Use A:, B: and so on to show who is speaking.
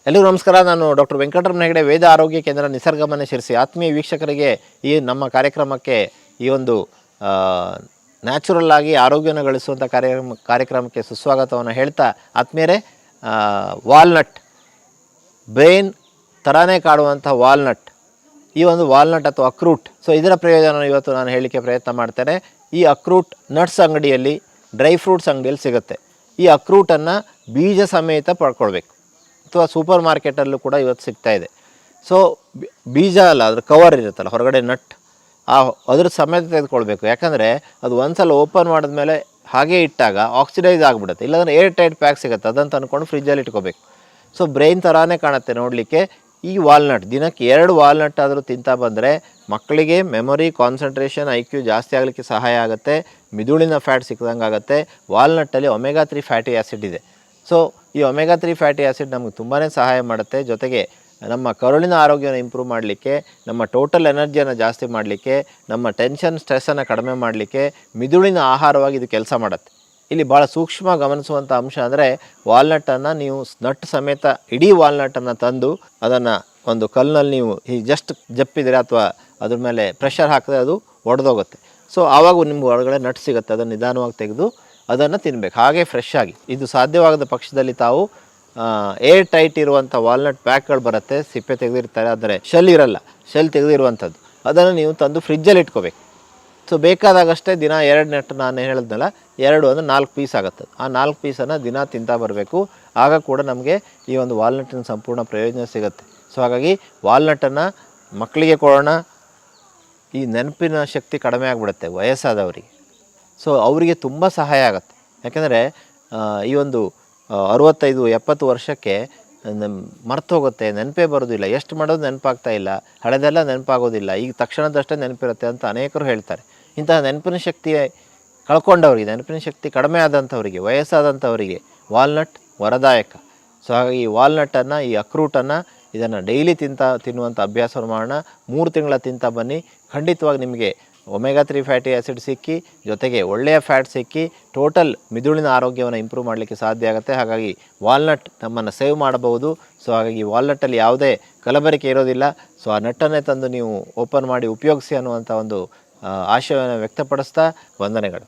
A: ಎಲ್ಲರಿಗೂ ನಮಸ್ಕಾರ. ನಾನು ಡಾಕ್ಟರ್ ವೆಂಕಟರಮಣ ಹೆಗಡೆ, ವೇದ ಆರೋಗ್ಯ ಕೇಂದ್ರ, ನಿಸರ್ಗಮನೆ ಶಿರಸಿ. ಆತ್ಮೀಯ ವೀಕ್ಷಕರಿಗೆ ಈ ನಮ್ಮ ಕಾರ್ಯಕ್ರಮಕ್ಕೆ, ಈ ಒಂದು ನ್ಯಾಚುರಲ್ ಆಗಿ ಆರೋಗ್ಯನ ಗಳಿಸುವಂಥ ಕಾರ್ಯಕ್ರಮಕ್ಕೆ ಸುಸ್ವಾಗತವನ್ನು ಹೇಳ್ತಾ, ಆತ್ಮೀಯರೇ, ವಾಲ್ನಟ್, ಬ್ರೈನ್ ಥರಾನೇ ಕಾಡುವಂಥ ವಾಲ್ನಟ್, ಈ ಒಂದು ವಾಲ್ನಟ್ ಅಥವಾ ಅಕ್ರೂಟ್, ಸೊ ಇದರ ಪ್ರಯೋಜನ ಇವತ್ತು ನಾನು ಹೇಳಲಿಕ್ಕೆ ಪ್ರಯತ್ನ ಮಾಡ್ತೇನೆ. ಈ ಅಕ್ರೂಟ್ ನಟ್ಸ್ ಅಂಗಡಿಯಲ್ಲಿ, ಡ್ರೈ ಫ್ರೂಟ್ಸ್ ಅಂಗಡಿಯಲ್ಲಿ ಸಿಗುತ್ತೆ. ಈ ಅಕ್ರೂಟನ್ನು ಬೀಜ ಸಮೇತ ಪಡ್ಕೊಳ್ಬೇಕು, ಅಥವಾ ಸೂಪರ್ ಮಾರ್ಕೆಟಲ್ಲೂ ಕೂಡ ಇವತ್ತು ಸಿಗ್ತಾಯಿದೆ. ಸೊ ಬೀಜ ಅಲ್ಲ, ಅದ್ರ ಕವರ್ ಇರುತ್ತಲ್ಲ ಹೊರಗಡೆ ನಟ್, ಅದ್ರ ಸಮೇತ ತೆಗೆದುಕೊಳ್ಬೇಕು. ಯಾಕಂದರೆ ಅದು ಒಂದು ಸಲ ಓಪನ್ ಮಾಡಿದ್ಮೇಲೆ ಹಾಗೇ ಇಟ್ಟಾಗ ಆಕ್ಸಿಡೈಸ್ ಆಗಿಬಿಡುತ್ತೆ. ಇಲ್ಲಾಂದರೆ ಏರ್ ಟೈಟ್ ಪ್ಯಾಕ್ ಸಿಗುತ್ತೆ, ಅದನ್ನು ತಂದ್ಕೊಂಡು ಫ್ರಿಜ್ಜಲ್ಲಿ ಇಟ್ಕೋಬೇಕು. ಸೊ ಬ್ರೈನ್ ಥರಾನೇ ಕಾಣುತ್ತೆ ನೋಡಲಿಕ್ಕೆ. ಈ ವಾಲ್ನಟ್ ದಿನಕ್ಕೆ 2 ವಾಲ್ನಟ್ ಆದರೂ ತಿಂತಾ ಬಂದರೆ ಮಕ್ಕಳಿಗೆ ಮೆಮೊರಿ, ಕಾನ್ಸಂಟ್ರೇಷನ್, IQ ಜಾಸ್ತಿ ಆಗಲಿಕ್ಕೆ ಸಹಾಯ ಆಗುತ್ತೆ. ಮಿದುಳಿನ ಫ್ಯಾಟ್ ಸಿಕ್ಕದಂಗೆ ಆಗುತ್ತೆ. ವಾಲ್ನಟ್ಟಲ್ಲಿ ಒಮೆಗಾ 3 ಫ್ಯಾಟಿ ಆ್ಯಸಿಡ್ ಇದೆ. ಸೊ ಈ ಒಮೆಗಾ 3 ಫ್ಯಾಟಿ ಆ್ಯಸಿಡ್ ನಮಗೆ ತುಂಬಾ ಸಹಾಯ ಮಾಡುತ್ತೆ. ಜೊತೆಗೆ ನಮ್ಮ ಕರುಳಿನ ಆರೋಗ್ಯನ ಇಂಪ್ರೂವ್ ಮಾಡಲಿಕ್ಕೆ, ನಮ್ಮ ಟೋಟಲ್ ಎನರ್ಜಿಯನ್ನು ಜಾಸ್ತಿ ಮಾಡಲಿಕ್ಕೆ, ನಮ್ಮ ಟೆನ್ಷನ್, ಸ್ಟ್ರೆಸ್ಸನ್ನು ಕಡಿಮೆ ಮಾಡಲಿಕ್ಕೆ ಮಿದುಳಿನ ಆಹಾರವಾಗಿ ಇದು ಕೆಲಸ ಮಾಡುತ್ತೆ. ಇಲ್ಲಿ ಭಾಳ ಸೂಕ್ಷ್ಮ ಗಮನಿಸುವಂಥ ಅಂಶ ಅಂದರೆ, ವಾಲ್ನಟ್ಟನ್ನು ನೀವು ನಟ್ ಸಮೇತ ಇಡೀ ವಾಲ್ನಟ್ಟನ್ನು ತಂದು ಅದನ್ನು ಒಂದು ಕಲ್ಲಿನಲ್ಲಿ ನೀವು ಈ ಜಸ್ಟ್ ಜಪ್ಪಿದರೆ ಅಥವಾ ಅದ್ರ ಮೇಲೆ ಪ್ರೆಷರ್ ಹಾಕಿದ್ರೆ ಅದು ಒಡೆದೋಗುತ್ತೆ. ಸೊ ಆವಾಗ ನಿಮ್ಗೆ ಒಳಗಡೆ ನಟ್ ಸಿಗುತ್ತೆ. ಅದನ್ನು ನಿಧಾನವಾಗಿ ತೆಗೆದು ಅದನ್ನು ತಿನ್ನಬೇಕು, ಹಾಗೆ ಫ್ರೆಶ್ ಆಗಿ. ಇದು ಸಾಧ್ಯವಾಗದ ಪಕ್ಷದಲ್ಲಿ ತಾವು ಏರ್ ಟೈಟ್ ಇರುವಂಥ ವಾಲ್ನಟ್ ಪ್ಯಾಕ್ಗಳು ಬರುತ್ತೆ, ಸಿಪ್ಪೆ ತೆಗೆದಿರ್ತಾರೆ, ಆದರೆ ಶೆಲ್ ಇರಲ್ಲ, ಶೆಲ್ ತೆಗೆದಿರುವಂಥದ್ದು. ಅದನ್ನು ನೀವು ತಂದು ಫ್ರಿಜ್ಜಲ್ಲಿ ಇಟ್ಕೋಬೇಕು. ಸೊ ಬೇಕಾದಾಗಷ್ಟೇ ದಿನ 2 ನಟ್, ನಾನು ಹೇಳಿದ್ನಲ್ಲ 2 ಅಂದರೆ 4 ಪೀಸ್ ಆಗುತ್ತೆ. ಆ 4 ಪೀಸನ್ನು ದಿನ ತಿಂತಾ ಬರಬೇಕು. ಆಗ ಕೂಡ ನಮಗೆ ಈ ಒಂದು ವಾಲ್ನಟ್ಟಿನ ಸಂಪೂರ್ಣ ಪ್ರಯೋಜನ ಸಿಗುತ್ತೆ. ಸೊ ಹಾಗಾಗಿ ವಾಲ್ನಟ್ಟನ್ನು ಮಕ್ಕಳಿಗೆ ಕೊಡೋಣ. ಈ ನೆನಪಿನ ಶಕ್ತಿ ಕಡಿಮೆ ಆಗಿಬಿಡುತ್ತೆ ವಯಸ್ಸಾದವರಿಗೆ. ಸೊ ಅವರಿಗೆ ತುಂಬ ಸಹಾಯ ಆಗುತ್ತೆ. ಯಾಕೆಂದರೆ ಈ ಒಂದು 65-70 ವರ್ಷಕ್ಕೆ ಮರ್ತು ಹೋಗುತ್ತೆ, ನೆನಪೇ ಬರೋದಿಲ್ಲ, ಎಷ್ಟು ಮಾಡೋದು ನೆನಪಾಗ್ತಾ ಇಲ್ಲ, ಹಳೆದೆಲ್ಲ ನೆನಪಾಗೋದಿಲ್ಲ, ಈಗ ತಕ್ಷಣದಷ್ಟೇ ನೆನಪಿರುತ್ತೆ ಅಂತ ಅನೇಕರು ಹೇಳ್ತಾರೆ. ಇಂತಹ ನೆನಪಿನ ಶಕ್ತಿ ಕಳ್ಕೊಂಡವರಿಗೆ, ನೆನಪಿನ ಶಕ್ತಿ ಕಡಿಮೆ ಆದಂಥವರಿಗೆ, ವಯಸ್ಸಾದಂಥವರಿಗೆ ವಾಲ್ನಟ್ ವರದಾಯಕ. ಸೊ ಹಾಗಾಗಿ ಈ ವಾಲ್ನಟ್ಟನ್ನು, ಈ ಅಕ್ರೂಟನ್ನು, ಇದನ್ನು ಡೈಲಿ ತಿನ್ನುವಂಥ ಅಭ್ಯಾಸವನ್ನು ಮಾಡೋಣ. 3 ತಿಂಗಳ ತಿಂತಾ ಬನ್ನಿ. ಖಂಡಿತವಾಗಿ ನಿಮಗೆ ಒಮೆಗಾ 3 ಫ್ಯಾಟಿ ಆ್ಯಸಿಡ್ ಸಿಕ್ಕಿ, ಜೊತೆಗೆ ಒಳ್ಳೆಯ ಫ್ಯಾಟ್ ಸಿಕ್ಕಿ, ಟೋಟಲ್ ಮಿದುಳಿನ ಆರೋಗ್ಯವನ್ನು ಇಂಪ್ರೂವ್ ಮಾಡಲಿಕ್ಕೆ ಸಾಧ್ಯ ಆಗುತ್ತೆ. ಹಾಗಾಗಿ ವಾಲ್ನಟ್ ನಮ್ಮನ್ನು ಸೇವ್ ಮಾಡಬಹುದು. ಸೊ ಹಾಗಾಗಿ ವಾಲ್ನಟ್ಟಲ್ಲಿ ಯಾವುದೇ ಕಲಬೆರಕೆ ಇರೋದಿಲ್ಲ. ಸೊ ಆ ನಟ್ಟನ್ನೇ ತಂದು ನೀವು ಓಪನ್ ಮಾಡಿ ಉಪಯೋಗಿಸಿ ಅನ್ನುವಂಥ ಒಂದು ಆಶಯವನ್ನು ವ್ಯಕ್ತಪಡಿಸ್ತಾ ವಂದನೆಗಳು.